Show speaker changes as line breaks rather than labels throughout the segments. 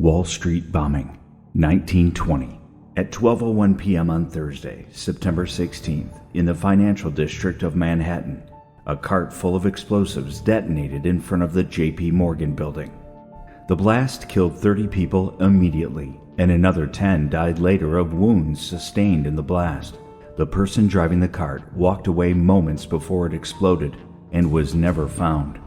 Wall Street bombing, 1920. At 12:01 p.m. on Thursday, September 16th, in the financial district of Manhattan, a cart full of explosives detonated in front of the J.P. Morgan building. The blast killed 30 people immediately, and another 10 died later of wounds sustained in the blast. The person driving the cart walked away moments before it exploded and was never found.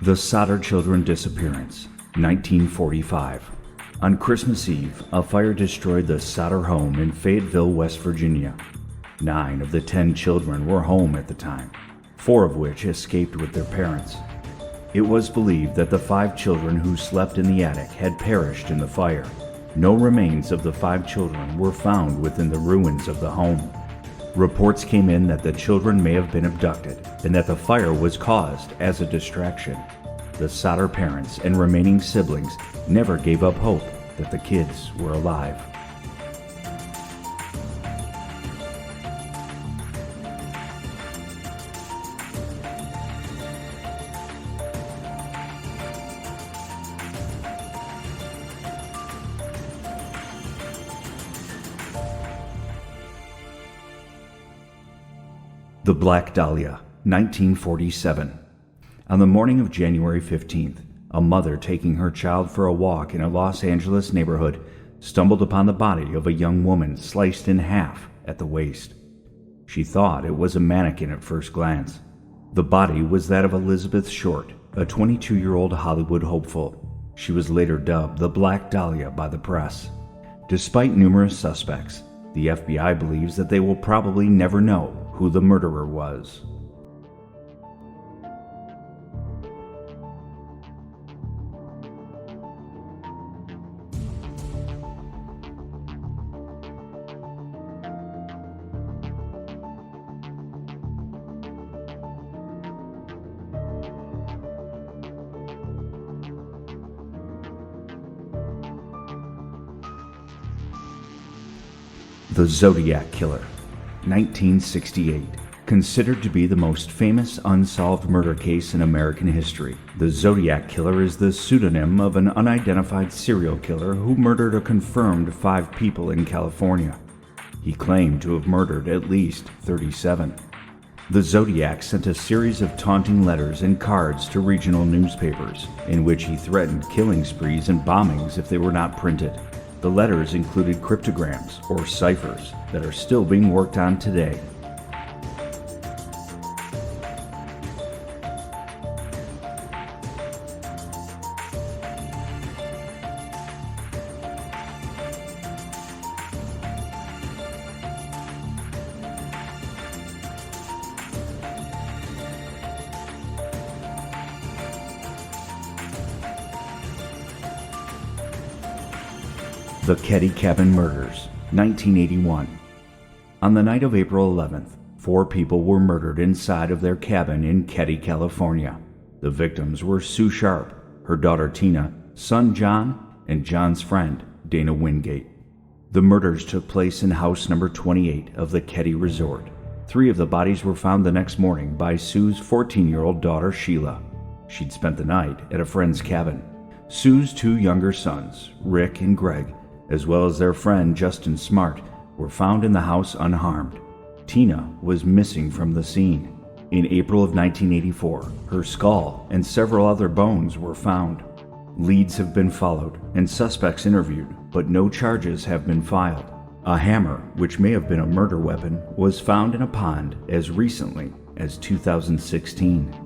The Solder Children disappearance, 1945. On Christmas Eve, a fire destroyed the Solder home in Fayetteville, West Virginia. 9 of the 10 children were home at the time, 4 of which escaped with their parents. It was believed that the 5 children who slept in the attic had perished in the fire. No remains of the 5 children were found within the ruins of the home. Reports came in that the children may have been abducted and that the fire was caused as a distraction. The Solder parents and remaining siblings never gave up hope that the kids were alive. The Black Dahlia, 1947. On the morning of January 15th, a mother taking her child for a walk in a Los Angeles neighborhood stumbled upon the body of a young woman sliced in half at the waist. She thought it was a mannequin at first glance. The body was that of Elizabeth Short, a 22-year-old Hollywood hopeful. She was later dubbed the Black Dahlia by the press. Despite numerous suspects, the FBI believes that they will probably never know who the murderer was. The Zodiac Killer, 1968. Considered to be the most famous unsolved murder case in American history, the Zodiac Killer is the pseudonym of an unidentified serial killer who murdered a confirmed 5 people in California. He claimed to have murdered at least 37. The Zodiac sent a series of taunting letters and cards to regional newspapers, in which he threatened killing sprees and bombings if they were not printed. The letters included cryptograms, or ciphers, that are still being worked on today. The Ketty Cabin Murders, 1981. On the night of April 11th, 4 people were murdered inside of their cabin in Ketty, California. The victims were Sue Sharp, her daughter Tina, son John, and John's friend, Dana Wingate. The murders took place in house number 28 of the Ketty Resort. 3 of the bodies were found the next morning by Sue's 14-year-old daughter Sheila. She'd spent the night at a friend's cabin. Sue's 2 younger sons, Rick and Greg, as well as their friend Justin Smart, were found in the house unharmed. Tina was missing from the scene. In April of 1984, her skull and several other bones were found. Leads have been followed and suspects interviewed, but no charges have been filed. A hammer, which may have been a murder weapon, was found in a pond as recently as 2016.